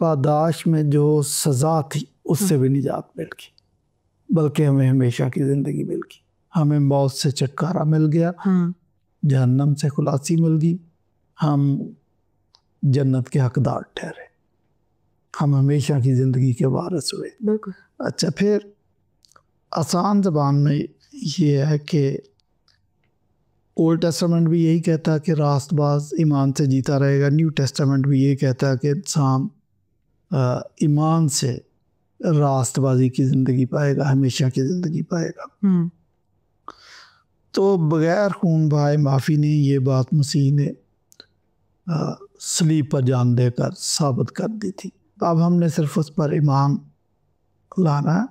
پاداش میں جو سزا تھی اس سے بھی نجات مل گئی، بلکہ ہمیں ہمیشہ کی زندگی مل گئی. ہمیں موت سے چھٹکارا مل گیا، جہنم سے خلاصی مل گئی، ہم جنت کے حقدار ٹھہرے، ہم ہمیشہ کی زندگی کے وارث ہوئے. بالکل. اچھا، پھر آسان زبان میں یہ ہے کہ اولڈ ٹیسٹامنٹ بھی یہی کہتا ہے کہ راست باز ایمان سے جیتا رہے گا، نیو ٹیسٹامنٹ بھی یہی کہتا ہے کہ انسان ایمان سے راست بازی کی زندگی پائے گا، ہمیشہ کی زندگی پائے گا. تو بغیر خون بہائے معافی نہیں، یہ بات مسیح نے صلیب پر جان دے کر ثابت کر دی تھی. اب ہم نے صرف اس پر ایمان لانا ہے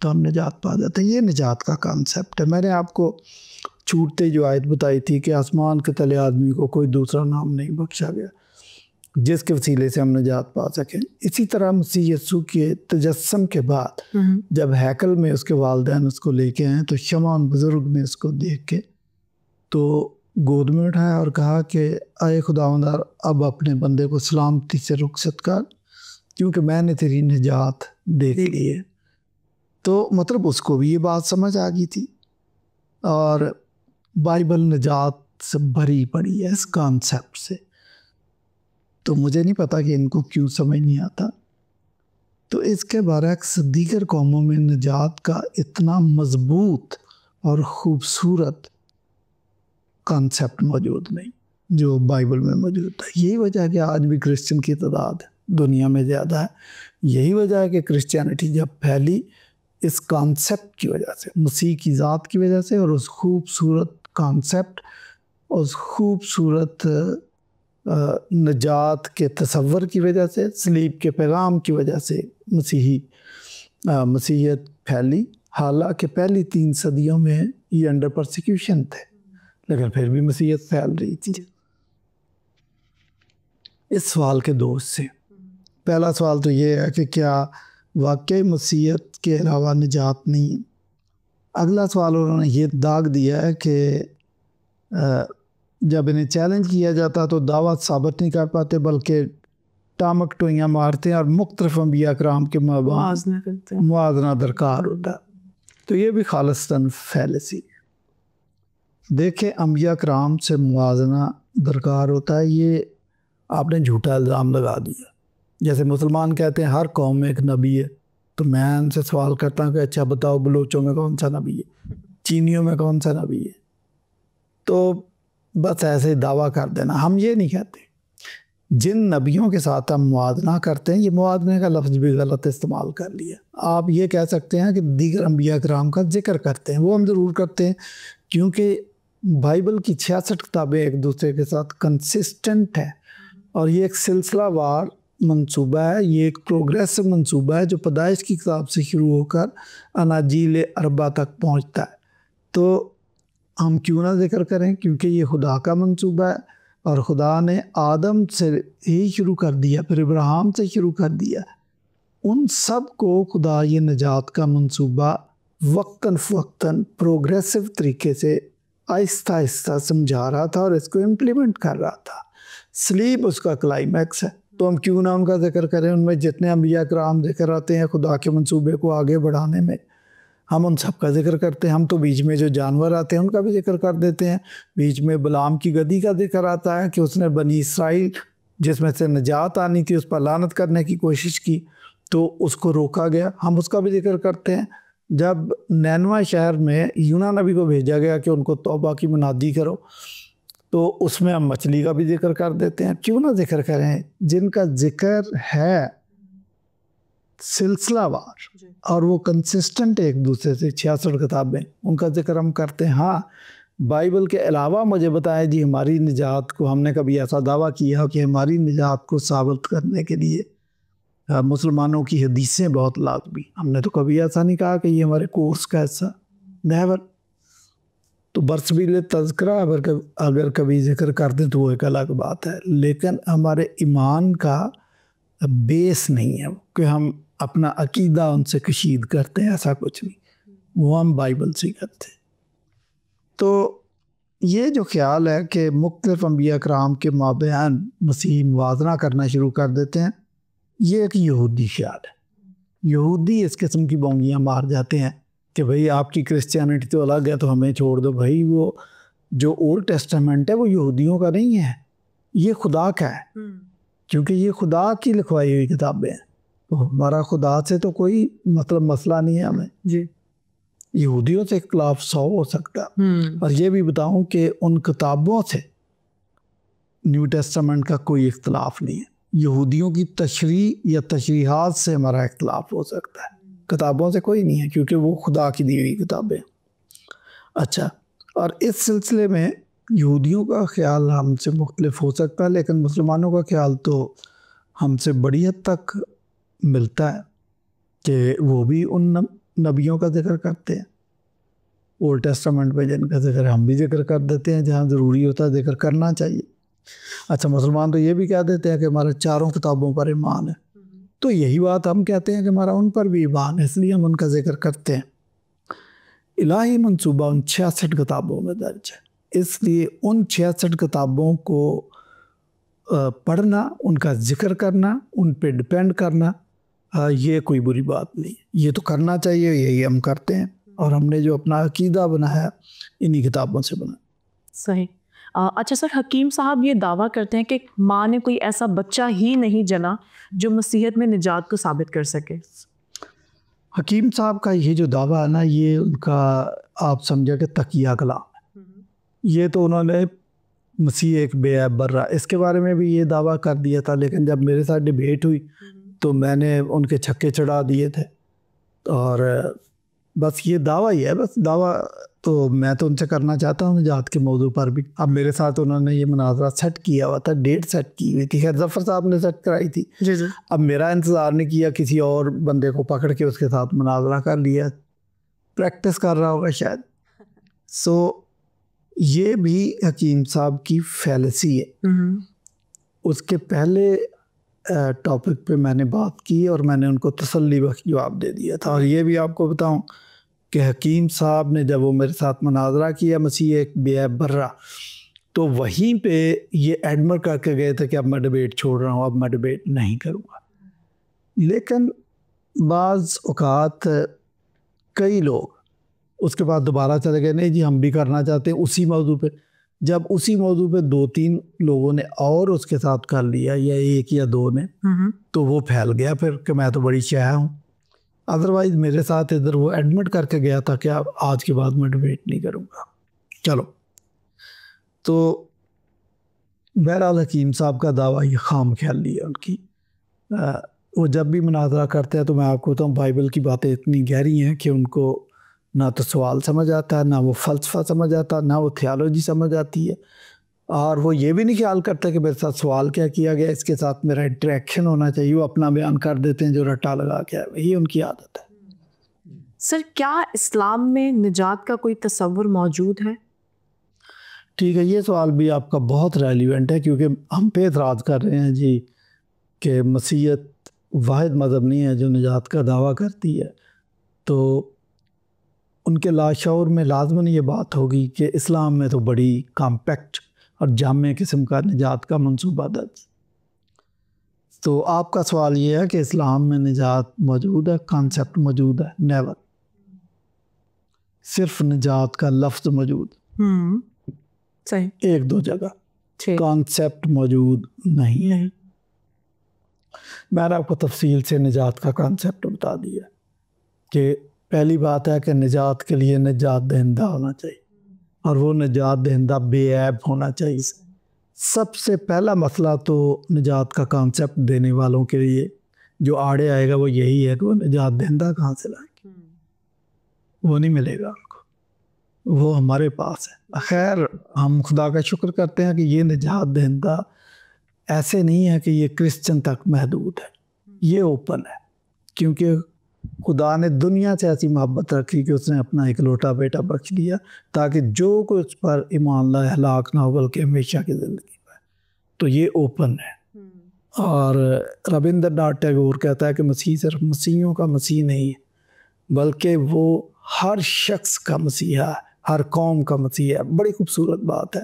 تو ہم نجات پا جاتے ہیں. یہ نجات کا کانسیپٹ ہے. میں نے آپ کو چھوٹتے جو آیت بتائی تھی کہ آسمان کے تلے آدمی کو کوئی دوسرا نام نہیں بخشا گیا جس کے وسیلے سے ہم نجات پا سکیں. اسی طرح مسیح یسوع کے تجسم کے بعد جب ہیکل میں اس کے والدین اس کو لے کے آئے تو شمعون بزرگ نے اس کو دیکھ کے تو گود میں اٹھایا اور کہا کہ اے خداوند، اب اپنے بندے کو سلامتی سے رخصت کر، کیونکہ میں نے تیری نجات دیکھ لی ہے. تو مطلب اس کو بھی یہ بات سمجھ آ گئی تھی، اور بائبل نجات سے بھری پڑی ہے اس کانسیپٹ سے. تو مجھے نہیں پتا کہ ان کو کیوں سمجھ نہیں آتا. تو اس کے برعکس دیگر قوموں میں نجات کا اتنا مضبوط اور خوبصورت کانسیپٹ موجود نہیں جو بائبل میں موجود ہے. یہی وجہ ہے کہ آج بھی کرسچن کی تعداد دنیا میں زیادہ ہے. یہی وجہ ہے کہ کرسچینٹی جب پھیلی اس کانسیپٹ کی وجہ سے، مسیح کی ذات کی وجہ سے، اور اس خوبصورت کانسیپٹ، اس خوبصورت نجات کے تصور کی وجہ سے، صلیب کے پیغام کی وجہ سے مسیحیت پھیلی. حالانکہ پہلی 3 صدیوں میں یہ انڈر پرسیکیوشن تھے، لیکن پھر بھی مسیحیت پھیل رہی تھی. اس سوال کے 2 حصے. پہلا سوال تو یہ ہے کہ کیا واقعی مسیحیت کے علاوہ نجات نہیں؟ اگلا سوال انہوں نے یہ داغ دیا ہے کہ جب انہیں چیلنج کیا جاتا تو دعوت ثابت نہیں کر پاتے، بلکہ ٹامک ٹوئیاں مارتے ہیں اور مختلف انبیاء کرام کے موازنہ درکار ہوتا ہے. تو یہ بھی خالصتاً فیلسی. دیکھیں، انبیاء کرام سے موازنہ درکار ہوتا ہے، یہ آپ نے جھوٹا الزام لگا دیا. جیسے مسلمان کہتے ہیں ہر قوم میں ایک نبی ہے، تو میں ان سے سوال کرتا ہوں کہ اچھا بتاؤ بلوچوں میں کون سا نبی ہے، چینیوں میں کون سا نبی ہے؟ تو بس ایسے دعویٰ کر دینا. ہم یہ نہیں کہتے. جن نبیوں کے ساتھ ہم موازنہ کرتے ہیں، یہ موازنے کا لفظ بھی غلط استعمال کر لیا. آپ یہ کہہ سکتے ہیں کہ دیگر انبیاء کرام کا ذکر کرتے ہیں، وہ ہم ضرور کرتے ہیں، کیونکہ بائبل کی 66 کتابیں ایک دوسرے کے ساتھ کنسسٹنٹ ہیں، اور یہ ایک سلسلہ وار منصوبہ ہے. یہ ایک پروگریسو منصوبہ ہے جو پیدائش کی کتاب سے شروع ہو کر اناجیل اربع تک پہنچتا ہے. تو ہم کیوں نہ ذکر کریں؟ کیونکہ یہ خدا کا منصوبہ ہے، اور خدا نے آدم سے ہی شروع کر دیا، پھر ابراہیم سے شروع کر دیا. ان سب کو خدا یہ نجات کا منصوبہ وقتاً فوقتاً پروگریسو طریقے سے آہستہ آہستہ سمجھا رہا تھا اور اس کو امپلیمنٹ کر رہا تھا. صلیب اس کا کلائمیکس ہے. تو ہم کیوں نہ ان کا ذکر کریں؟ ان میں جتنے انبیاء کرام ذکر آتے ہیں خدا کے منصوبے کو آگے بڑھانے میں، ہم ان سب کا ذکر کرتے ہیں. ہم تو بیچ میں جو جانور آتے ہیں ان کا بھی ذکر کر دیتے ہیں. بیچ میں بلعام کی گدی کا ذکر آتا ہے کہ اس نے بنی اسرائیل جس میں سے نجات آنی تھی اس پر لعنت کرنے کی کوشش کی تو اس کو روکا گیا، ہم اس کا بھی ذکر کرتے ہیں. جب نینوہ شہر میں یونان نبی کو بھیجا گیا کہ ان کو توبہ کی منادی کرو، تو اس میں ہم مچھلی کا بھی ذکر کر دیتے ہیں. کیوں نہ ذکر کریں؟ جن کا ذکر ہے سلسلہ وار اور وہ کنسسٹنٹ ایک دوسرے سے 66 کتابیں، ان کا ذکر ہم کرتے ہیں. ہاں، بائبل کے علاوہ مجھے بتائیں جی ہماری نجات کو، ہم نے کبھی ایسا دعویٰ کیا کہ ہماری نجات کو ثابت کرنے کے لیے مسلمانوں کی حدیثیں بہت لازمی؟ ہم نے تو کبھی ایسا نہیں کہا کہ یہ ہمارے کورس کا حصہ. نیور. تو برسبیل تذکرہ اگر کبھی ذکر کر دیں تو وہ ایک الگ بات ہے، لیکن ہمارے ایمان کا بیس نہیں ہے کہ ہم اپنا عقیدہ ان سے کشید کرتے ہیں، ایسا کچھ نہیں. وہ ہم بائبل سے کرتے ہیں. تو یہ جو خیال ہے کہ مختلف انبیاء کرام کے مابین مسیح موازنہ کرنا شروع کر دیتے ہیں، یہ ایک یہودی خیال ہے. یہودی اس قسم کی بونگیاں مار جاتے ہیں کہ بھئی آپ کی کرسچینٹی تو الگ ہے تو ہمیں چھوڑ دو. بھائی وہ جو اولڈ ٹیسٹامنٹ ہے وہ یہودیوں کا نہیں ہے, یہ خدا کا ہے, کیونکہ یہ خدا کی لکھوائی ہوئی کتابیں ہیں. تو ہمارا خدا سے تو کوئی مسئلہ نہیں ہے ہمیں. جی یہودیوں سے اختلاف 100 ہو سکتا ہے. اور یہ بھی بتاؤں کہ ان کتابوں سے نیو ٹیسٹامنٹ کا کوئی اختلاف نہیں ہے. یہودیوں کی تشریح یا تشریحات سے ہمارا اختلاف ہو سکتا ہے, کتابوں سے کوئی نہیں ہے, کیونکہ وہ خدا کی دی ہوئی کتابیں. اچھا, اور اس سلسلے میں یہودیوں کا خیال ہم سے مختلف ہو سکتا ہے, لیکن مسلمانوں کا خیال تو ہم سے بڑی حد تک ملتا ہے کہ وہ بھی ان نبیوں کا ذکر کرتے ہیں اولڈ ٹیسٹامنٹ میں, جن کا ذکر ہم بھی ذکر کر دیتے ہیں جہاں ضروری ہوتا ہے ذکر کرنا چاہیے. اچھا, مسلمان تو یہ بھی کہہ دیتے ہیں کہ ہمارا 4 کتابوں پر ایمان ہے, تو یہی بات ہم کہتے ہیں کہ ہمارا ان پر بھی ایمان ہے, اس لیے ہم ان کا ذکر کرتے ہیں. الہی منصوبہ ان 66 کتابوں میں درج ہے, اس لیے ان 66 کتابوں کو پڑھنا, ان کا ذکر کرنا, ان پہ ڈپینڈ کرنا, یہ کوئی بری بات نہیں, یہ تو کرنا چاہیے, یہی ہم کرتے ہیں. اور ہم نے جو اپنا عقیدہ بنایا انہی کتابوں سے بنا. صحیح. اچھا سر, حکیم صاحب یہ دعویٰ کرتے ہیں کہ ماں نے کوئی ایسا بچہ ہی نہیں جنا جو مسیحیت میں نجات کو ثابت کر سکے. حکیم صاحب کا یہ جو دعویٰ ہے نا, یہ ان کا آپ سمجھا کہ تقیہ کلام ہے. یہ تو انہوں نے مسیح ایک بے عیب برا, اس کے بارے میں بھی یہ دعویٰ کر دیا تھا, لیکن جب میرے ساتھ ڈیبیٹ ہوئی تو میں نے ان کے چھکے چڑھا دیے تھے. اور بس یہ دعویٰ ہی ہے, بس دعویٰ تو میں تو ان سے کرنا چاہتا ہوں نجات کے موضوع پر بھی. اب میرے ساتھ انہوں نے یہ مناظرہ سیٹ کیا ہوا تھا, ڈیٹ سیٹ کی ہوئی تھی, خیر ظفر صاحب نے سیٹ کرائی تھی. اب میرا انتظار نہیں کیا, کسی اور بندے کو پکڑ کے اس کے ساتھ مناظرہ کر لیا, پریکٹس کر رہا ہوگا شاید. سو یہ بھی حکیم صاحب کی فیلسی ہے. اس کے پہلے ٹاپک پہ میں نے بات کی اور میں نے ان کو تسلی بخش جواب دے دیا تھا. اور یہ بھی آپ کو بتاؤں کہ حکیم صاحب نے جب وہ میرے ساتھ مناظرہ کیا مسیح ایک بے عیب برا, تو وہیں پہ یہ ایڈمر کر کے گئے تھے کہ اب میں ڈیبیٹ چھوڑ رہا ہوں, اب میں ڈیبیٹ نہیں کروں گا. لیکن بعض اوقات کئی لوگ اس کے بعد دوبارہ چلے گئے, نہیں جی ہم بھی کرنا چاہتے ہیں اسی موضوع پہ. جب اسی موضوع پہ 2-3 لوگوں نے اور اس کے ساتھ کر لیا, یا 1 یا 2 نے, تو وہ پھیل گیا پھر کہ میں تو بڑی شہ ہوں. ادروائز میرے ساتھ ادھر وہ ایڈمٹ کر کے گیا تھا کہ آج کے بعد میں ڈیبیٹ نہیں کروں گا. چلو, تو بہرحال حکیم صاحب کا دعویٰ یہ خام خیالی ہے ان کی. وہ جب بھی مناظرہ کرتے ہیں تو میں آپ کو بتاؤں بائبل کی باتیں اتنی گہری ہیں کہ ان کو نہ تو سوال سمجھ آتا ہے, نہ وہ فلسفہ سمجھ آتا, نہ وہ تھیالوجی سمجھ آتی ہے. اور وہ یہ بھی نہیں خیال کرتے کہ میرے ساتھ سوال کیا کیا گیا, اس کے ساتھ میرا انٹریکشن ہونا چاہیے. وہ اپنا بیان کر دیتے ہیں جو رٹا لگا کے, یہ ان کی عادت ہے. سر, کیا اسلام میں نجات کا کوئی تصور موجود ہے؟ ٹھیک ہے, یہ سوال بھی آپ کا بہت ریلیونٹ ہے, کیونکہ ہم پہ اعتراض کر رہے ہیں جی کہ مسیحیت واحد مذہب نہیں ہے جو نجات کا دعویٰ کرتی ہے. تو ان کے لاشعور میں لازماً یہ بات ہوگی کہ اسلام میں تو بڑی کمپیکٹ اور جامع قسم کا نجات کا منصوبہ درج. تو آپ کا سوال یہ ہے کہ اسلام میں نجات موجود ہے, کانسیپٹ موجود ہے؟ نیور. صرف نجات کا لفظ موجود, صحیح, 1-2 جگہ, کانسیپٹ موجود نہیں. میں نے آپ کو تفصیل سے نجات کا کانسیپٹ بتا دیا کہ پہلی بات ہے کہ نجات کے لیے نجات دہندہ ہونا چاہیے, اور وہ نجات دہندہ بے عیب ہونا چاہیے. سب سے پہلا مسئلہ تو نجات کا کانسیپٹ دینے والوں کے لیے جو آڑے آئے گا وہ یہی ہے کہ وہ نجات دہندہ کہاں سے لائیں گے, وہ نہیں ملے گا ان کو, وہ ہمارے پاس ہے. خیر, ہم خدا کا شکر کرتے ہیں کہ یہ نجات دہندہ ایسے نہیں ہے کہ یہ کرسچن تک محدود ہے, یہ اوپن ہے. کیونکہ خدا نے دنیا سے ایسی محبت رکھی کہ اس نے اپنا اکلوٹا بیٹا بخش دیا تاکہ جو کوئی اس پر ایمان لائے ہلاک نہ ہو بلکہ ہمیشہ کی زندگی پائے. تو یہ اوپن ہے. اور ربندر ناتھ ٹیگور کہتا ہے کہ مسیح صرف مسیحیوں کا مسیح نہیں ہے بلکہ وہ ہر شخص کا مسیحا ہے, ہر قوم کا مسیح ہے. بڑی خوبصورت بات ہے.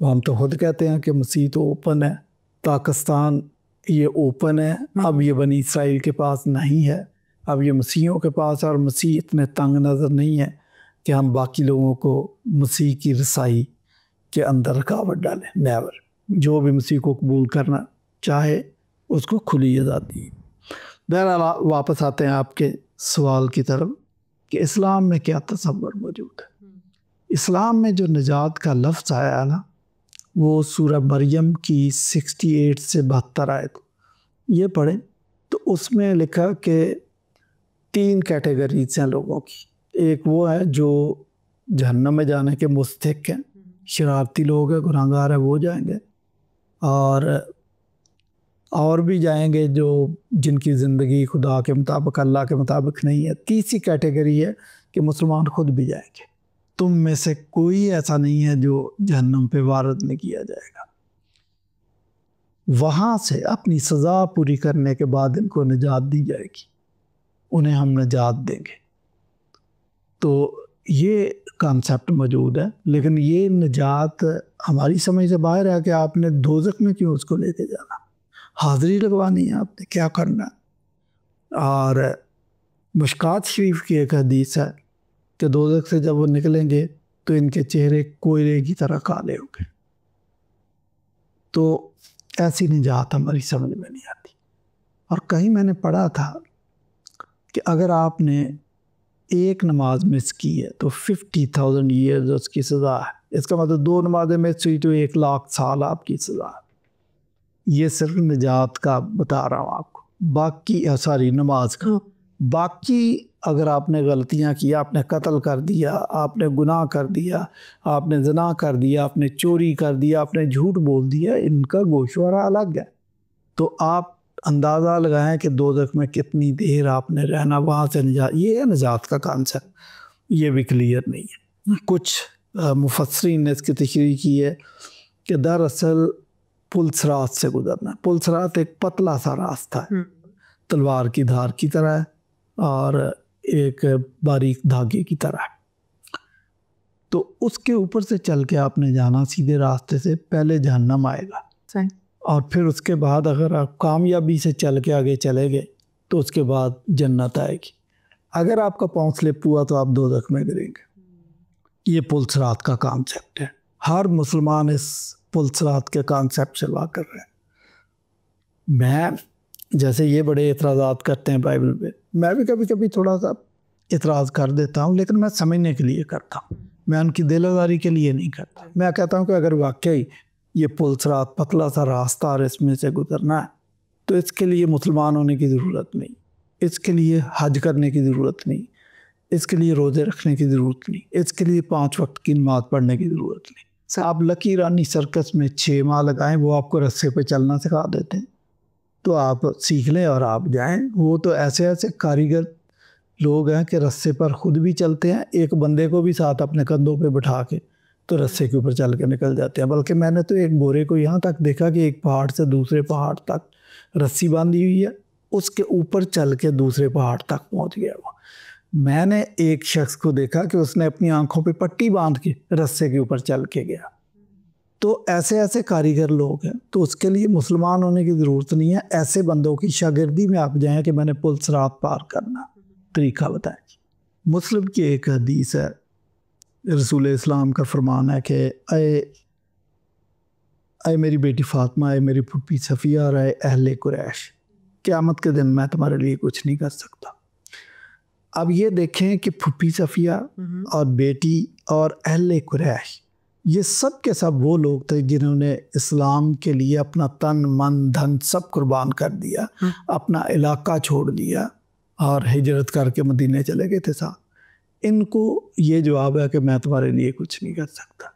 ہم تو خود کہتے ہیں کہ مسیح تو اوپن ہے. پاکستان یہ اوپن ہے. اب یہ بنی اسرائیل کے پاس نہیں ہے, اب یہ مسیحیوں کے پاس ہے, اور مسیح اتنے تنگ نظر نہیں ہے کہ ہم باقی لوگوں کو مسیح کی رسائی کے اندر رکاوٹ ڈالیں. نیور. جو بھی مسیح کو قبول کرنا چاہے اس کو کھلی آزادی. بہرحال واپس آتے ہیں آپ کے سوال کی طرف کہ اسلام میں کیا تصور موجود ہے. اسلام میں جو نجات کا لفظ آیا ہے نا, وہ سورہ مریم کی 68 سے 72 آیت یہ پڑھیں تو اس میں لکھا کہ 3 کیٹیگریز ہیں لوگوں کی. ایک وہ ہے جو جہنم میں جانے کے مستحق ہیں, شرارتی لوگ ہیں, گناہگار ہیں, وہ جائیں گے. اور بھی جائیں گے جو جن کی زندگی خدا کے مطابق, اللہ کے مطابق نہیں ہے. تیسری کیٹیگری ہے کہ مسلمان خود بھی جائیں گے. تم میں سے کوئی ایسا نہیں ہے جو جہنم پہ وارد نہیں کیا جائے گا. وہاں سے اپنی سزا پوری کرنے کے بعد ان کو نجات دی جائے گی, انہیں ہم نجات دیں گے. تو یہ کانسیپٹ موجود ہے, لیکن یہ نجات ہماری سمجھ سے باہر ہے کہ آپ نے دوزخ میں کیوں اس کو لے کے جانا, حاضری لگوانی ہے, آپ نے کیا کرنا. اور مشکات شریف کی ایک حدیث ہے کہ دوزخ سے جب وہ نکلیں گے تو ان کے چہرے کوئلے کی طرح کالے ہوں گے. تو ایسی نجات ہماری سمجھ میں نہیں آتی. اور کہیں میں نے پڑھا تھا کہ اگر آپ نے ایک نماز مس کی ہے تو 50,000 ایئرز اس کی سزا ہے. اس کا مطلب 2 نمازیں مس ہوئی تو 1,00,000 سال آپ کی سزا ہے. یہ صرف نجات کا بتا رہا ہوں آپ کو, باقی ساری نماز کا. باقی اگر آپ نے غلطیاں کی, آپ نے قتل کر دیا, آپ نے گناہ کر دیا, آپ نے زنا کر دیا, آپ نے چوری کر دیا, آپ نے جھوٹ بول دیا, ان کا گوشوارہ الگ ہے. تو آپ اندازہ لگائیں کہ دوزخ میں کتنی دیر آپ نے رہنا, وہاں سے نجات. یہ ہے نجات کا کانسیپٹ, یہ بھی کلیئر نہیں ہے. کچھ مفسرین نے اس کی تشریح کی ہے کہ دراصل پل صراط سے گزرنا. پل صراط ایک پتلا سا راستہ ہے, تلوار کی دھار کی طرح ہے اور ایک باریک دھاگے کی طرح ہے. تو اس کے اوپر سے چل کے آپ نے جانا سیدھے راستے سے. پہلے جہنم آئے گا اور پھر اس کے بعد اگر آپ کامیابی سے چل کے آگے چلے گئے تو اس کے بعد جنت آئے گی. اگر آپ کا پاؤں سلپ ہوا تو آپ دوزخ میں گریں گے. یہ پل صراط کا کانسیپٹ ہے. ہر مسلمان اس پل صراط کے کانسیپٹ سے واقف ہے. میں جیسے یہ بڑے اعتراضات کرتے ہیں بائبل پہ, میں بھی کبھی کبھی تھوڑا سا اعتراض کر دیتا ہوں, لیکن میں سمجھنے کے لیے کرتا ہوں, میں ان کی دل آزاری کے لیے نہیں کرتا. میں کہتا ہوں کہ اگر واقعی یہ پل صراط پتلا سا راستہ اور اس میں سے گزرنا ہے تو اس کے لیے مسلمان ہونے کی ضرورت نہیں, اس کے لیے حج کرنے کی ضرورت نہیں, اس کے لیے روزے رکھنے کی ضرورت نہیں, اس کے لیے 5 وقت کی نماز پڑھنے کی ضرورت نہیں. آپ لکی رانی سرکس میں 6 ماہ لگائیں, وہ آپ کو رسے پہ چلنا سکھا دیتے ہیں, تو آپ سیکھ لیں اور آپ جائیں. وہ تو ایسے ایسے کاریگر لوگ ہیں کہ رسے پر خود بھی چلتے ہیں, ایک بندے کو بھی ساتھ اپنے کندھوں پہ بٹھا کے تو رسے کے اوپر چل کے نکل جاتے ہیں. بلکہ میں نے تو ایک گورے کو یہاں تک دیکھا کہ ایک پہاڑ سے دوسرے پہاڑ تک رسی باندھی ہوئی ہے, اس کے اوپر چل کے دوسرے پہاڑ تک پہنچ گیا. وہ میں نے ایک شخص کو دیکھا کہ اس نے اپنی آنکھوں پہ پٹی باندھ کے رسے کے اوپر چل کے گیا. تو ایسے ایسے کاریگر لوگ ہیں, تو اس کے لیے مسلمان ہونے کی ضرورت نہیں ہے. ایسے بندوں کی شاگردی میں آپ جائیں کہ میں نے پل صراط پار کرنا, طریقہ بتائیں. مسلم کی ایک حدیث ہے, رسول اسلام کا فرمان ہے کہ اے میری بیٹی فاطمہ, اے میری پھپھی صفیہ, اور اے اہل قریش, قیامت کے دن میں تمہارے لیے کچھ نہیں کر سکتا. اب یہ دیکھیں کہ پھپھی صفیہ اور بیٹی اور اہل قریش, یہ سب کے سب وہ لوگ تھے جنہوں نے اسلام کے لیے اپنا تن من دھن سب قربان کر دیا, اپنا علاقہ چھوڑ دیا اور ہجرت کر کے مدینے چلے گئے تھے ساتھ. ان کو یہ جواب ہے کہ میں تمہارے لیے کچھ نہیں کر سکتا.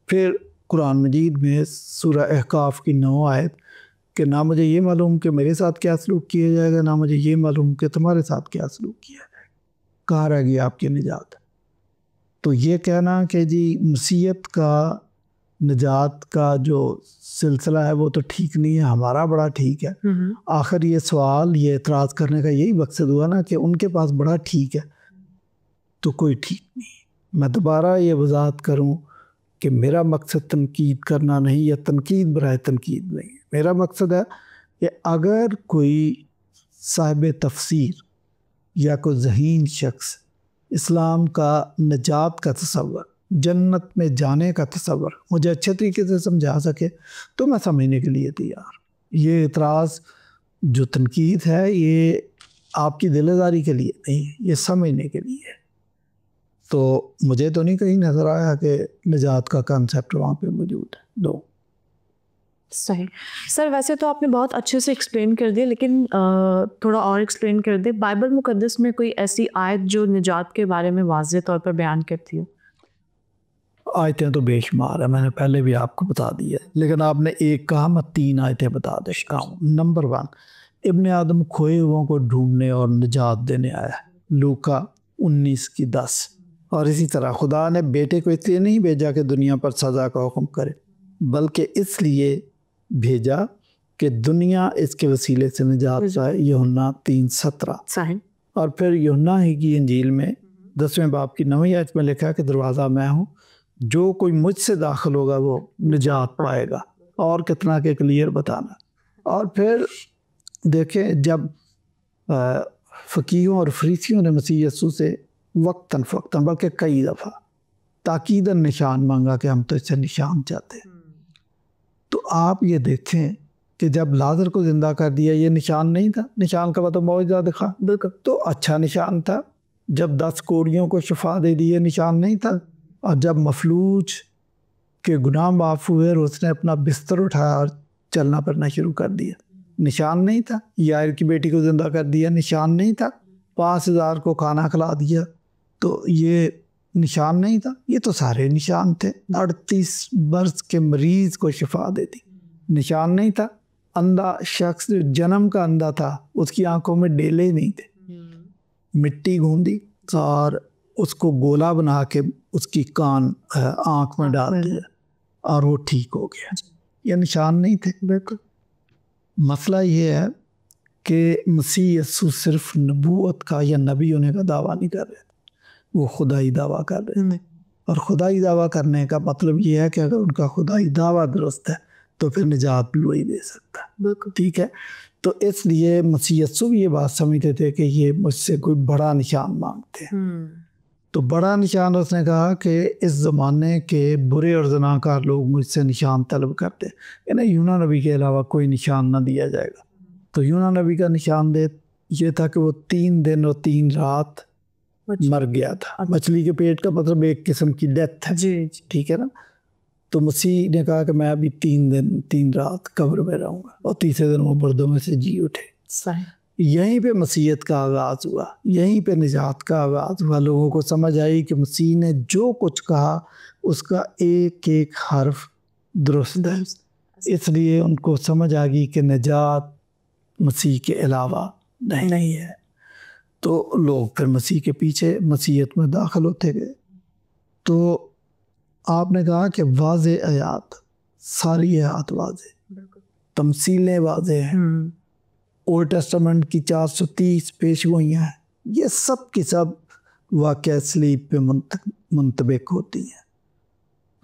پھر قرآن مجید میں سورہ احقاف کی 9 آیت کہ نہ مجھے یہ معلوم کہ میرے ساتھ کیا سلوک کیا جائے گا, نہ مجھے یہ معلوم کہ تمہارے ساتھ کیا سلوک کیا جائے گا, کہاں رہ گئی آپ کی نجات. تو یہ کہنا کہ جی مسیحیت کا نجات کا جو سلسلہ ہے وہ تو ٹھیک نہیں ہے, ہمارا بڑا ٹھیک ہے. آخر یہ سوال, یہ اعتراض کرنے کا یہی مقصد ہوا نا کہ ان کے پاس بڑا ٹھیک ہے تو کوئی ٹھیک نہیں. میں دوبارہ یہ وضاحت کروں کہ میرا مقصد تنقید کرنا نہیں, یا تنقید برائے تنقید نہیں. میرا مقصد ہے کہ اگر کوئی صاحب تفسیر یا کوئی ذہین شخص اسلام کا نجات کا تصور، جنت میں جانے کا تصور مجھے اچھے طریقے سے سمجھا سکے تو میں سمجھنے کے لیے تیار۔ یہ اعتراض جو تنقید ہے یہ آپ کی دل آزاری کے لیے نہیں، یہ سمجھنے کے لیے ہے۔ تو مجھے تو نہیں کہیں نظر آیا کہ نجات کا کنسیپٹ وہاں پہ موجود ہے۔ دو صحیح سر، ویسے تو آپ نے بہت اچھے سے ایکسپلین کر دیا، لیکن تھوڑا اور ایکسپلین کر دیں، بائبل مقدس میں کوئی ایسی آیت جو نجات کے بارے میں واضح طور پر بیان کرتی ہو؟ آیتیں تو بے شمار ہے، میں نے پہلے بھی آپ کو بتا دی ہے، لیکن آپ نے ایک کہا، میں 3 آیتیں بتا دیتا ہوں۔ نمبر 1، ابن آدم کھوئے ہوں کو ڈھونڈنے اور نجات دینے آیا ہے، لوکا 19:10۔ اور اسی طرح خدا نے بیٹے کو اس لیے نہیں بھیجا کہ دنیا پر سزا کا حکم کرے، بلکہ اس لیے بھیجا کہ دنیا اس کے وسیلے سے نجات پائے، یوحنا 3:17۔ صحیح۔ اور پھر یوحنا ہی کی انجیل میں 10ویں باب کی 9ویں آیت میں لکھا کہ دروازہ میں ہوں، جو کوئی مجھ سے داخل ہوگا وہ نجات پائے گا۔ اور کتنا کہ کلیئر بتانا۔ اور پھر دیکھیں جب فقیہوں اور فریسیوں نے مسیح یسوع سے وقتاً فوقتاً بلکہ کئی دفعہ تاکیداً نشان مانگا کہ ہم تو اس سے نشان چاہتے ہیں، تو آپ یہ دیکھیں کہ جب لازر کو زندہ کر دیا یہ نشان نہیں تھا، نشان کا مطلب معجزہ دکھا، تو اچھا نشان تھا۔ جب 10 کوڑیوں کو شفا دے دی یہ نشان نہیں تھا۔ اور جب مفلوج کے گناہ معاف ہوئے اور اس نے اپنا بستر اٹھایا اور چلنا پھرنا شروع کر دیا، نشان نہیں تھا۔ یائر کی بیٹی کو زندہ کر دیا، نشان نہیں تھا۔ 5000 کو کھانا کھلا دیا، تو یہ نشان نہیں تھا۔ یہ تو سارے نشان تھے۔ 38 برس کے مریض کو شفا دے دی، نشان نہیں تھا۔ اندھا شخص جو جنم کا اندھا تھا اس کی آنکھوں میں ڈیلے نہیں تھے، مٹی گوندی اور اس کو گولا بنا کے اس کی کان آنکھ میں ڈال دیا اور وہ ٹھیک ہو گیا۔ یہ نشان نہیں تھے۔ بالکل مسئلہ یہ ہے کہ مسیح یسوع صرف نبوت کا یا نبی ہونے کا دعویٰ نہیں کر رہے، وہ خدائی دعویٰ کر رہے ہیں۔ اور خدائی دعویٰ کرنے کا مطلب یہ ہے کہ اگر ان کا خدائی دعویٰ درست ہے تو پھر نجات بھی وہی دے سکتا ہے۔ بالکل ٹھیک ہے۔ تو اس لیے مسیح یسوع یہ بات سمجھتے تھے کہ یہ مجھ سے کوئی بڑا نشان مانگتے ہیں۔ تو بڑا نشان اس نے کہا کہ اس زمانے کے برے اور زناکار لوگ مجھ سے نشان طلب کرتے ہیں، انہیں یونا نبی کے علاوہ کوئی نشان نہ دیا جائے گا۔ تو یونا نبی کا نشان دے یہ تھا کہ وہ 3 دن اور 3 رات مر گیا تھا۔ مچھلی کے پیٹ کا مطلب ایک قسم کی ڈیتھ ہے، ٹھیک ہے نا۔ تو مسیح نے کہا کہ میں ابھی 3 دن 3 رات قبر میں رہوں گا، اور تیسرے دن وہ مردوں میں سے جی اٹھے۔ یہیں پہ مسیحیت کا آغاز ہوا، یہیں پہ نجات کا آغاز ہوا۔ لوگوں کو سمجھ آئی کہ مسیح نے جو کچھ کہا اس کا ایک ایک حرف درست ہے، اس لیے ان کو سمجھ آ گئی کہ نجات مسیح کے علاوہ نہیں ہے۔ تو لوگ پھر مسیح کے پیچھے مسیحیت میں داخل ہوتے گئے۔ تو آپ نے کہا کہ واضح آیات، ساری آیات واضح، تمثیلیں واضح ہیں، اولڈ ٹیسٹمنٹ کی 430 پیشگوئیاں ہیں، یہ سب کی سب واقعہ سلیب پہ منطبق ہوتی ہیں۔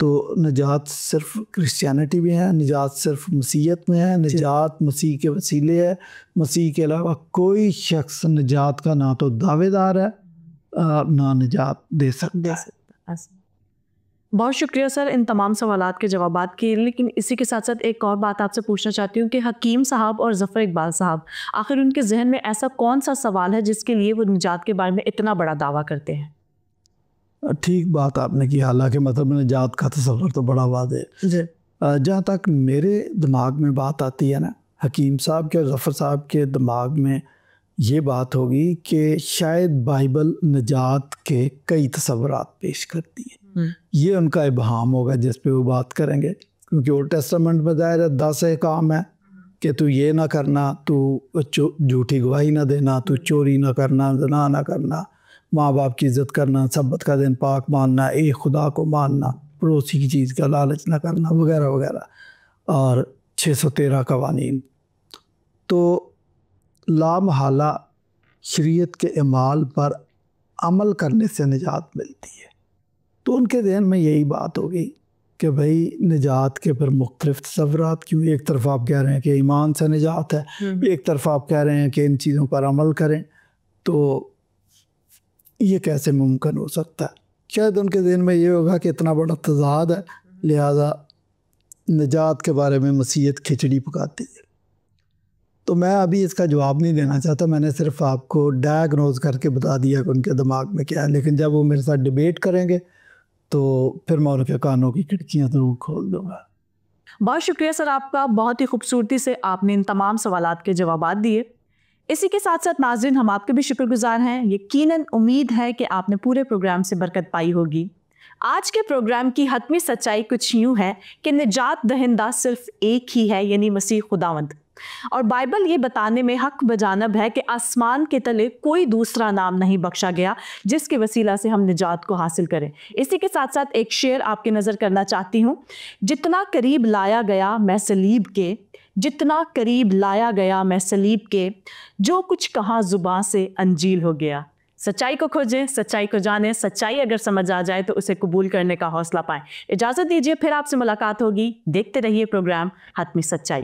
تو نجات صرف کرسچینٹی میں ہے، نجات صرف مسیحیت میں ہے، نجات مسیح کے وسیلے ہے۔ مسیح کے علاوہ کوئی شخص نجات کا نہ تو دعوے دار ہے نہ نجات دے سکتا ہے۔ بہت شکریہ سر ان تمام سوالات کے جوابات کے، لیکن اسی کے ساتھ ساتھ ایک اور بات آپ سے پوچھنا چاہتی ہوں کہ حکیم صاحب اور ظفر اقبال صاحب، آخر ان کے ذہن میں ایسا کون سا سوال ہے جس کے لیے وہ نجات کے بارے میں اتنا بڑا دعویٰ کرتے ہیں؟ ٹھیک بات آپ نے کی، حالانکہ مطلب نجات کا تصور تو بڑا واضح ہے۔ جہاں تک میرے دماغ میں بات آتی ہے نا، حکیم صاحب کے اور ظفر صاحب کے دماغ میں یہ بات ہوگی کہ شاید بائبل نجات کے کئی تصورات پیش کرتی ہے، یہ ان کا ابہام ہوگا جس پہ وہ بات کریں گے، کیونکہ اولڈ ٹیسٹمنٹ میں ظاہر ہے 10 احکام ہے کہ تو یہ نہ کرنا، تو جھوٹی گواہی نہ دینا، تو چوری نہ کرنا، زنا نہ کرنا، ماں باپ کی عزت کرنا، سبت کا دن پاک ماننا، ایک خدا کو ماننا، پڑوسی کی چیز کا لالچ نہ کرنا، وغیرہ وغیرہ، اور 613 قوانین۔ تو لامحالہ شریعت کے اعمال پر عمل کرنے سے نجات ملتی ہے۔ تو ان کے ذہن میں یہی بات ہوگی کہ بھائی نجات کے پھر مختلف تصورات کیوں. ایک طرف آپ کہہ رہے ہیں کہ ایمان سے نجات ہے, ایک طرف آپ کہہ رہے ہیں کہ ان چیزوں پر عمل کریں, تو یہ کیسے ممکن ہو سکتا ہے؟ شاید ان کے ذہن میں یہ ہوگا کہ اتنا بڑا تضاد ہے, لہذا نجات کے بارے میں مسیحیت کھچڑی پکاتی ہے. تو میں ابھی اس کا جواب نہیں دینا چاہتا, میں نے صرف آپ کو ڈائگنوز کر کے بتا دیا کہ ان کے دماغ میں کیا ہے, لیکن جب وہ میرے ساتھ ڈیبیٹ کریں گے تو پھر میں ان کے کانوں کی کھڑکیاں ضرور کھول دوں گا. بہت شکریہ سر آپ کا, بہت ہی خوبصورتی سے آپ نے ان تمام سوالات کے جوابات دیے. اسی کے ساتھ ساتھ ناظرین, ہم آپ کے بھی شکر گزار ہیں. یقیناً امید ہے کہ آپ نے پورے پروگرام سے برکت پائی ہوگی. آج کے پروگرام کی حتمی سچائی کچھ یوں ہے کہ نجات دہندہ صرف ایک ہی ہے, یعنی مسیح خداوند. اور بائبل یہ بتانے میں حق بجانب ہے کہ آسمان کے تلے کوئی دوسرا نام نہیں بخشا گیا جس کے وسیلہ سے ہم نجات کو حاصل کریں. اسی کے ساتھ ساتھ ایک شعر آپ کے نظر کرنا چاہتی ہوں. جتنا قریب لایا گیا میں صلیب کے, جتنا قریب لایا گیا میں صلیب کے, جو کچھ کہاں زباں سے انجیل ہو گیا. سچائی کو کھوجیں, سچائی کو جانیں, سچائی اگر سمجھ آ جائے تو اسے قبول کرنے کا حوصلہ پائیں. اجازت دیجیے, پھر آپ سے ملاقات ہوگی. دیکھتے رہیے پروگرام حتمی سچائی.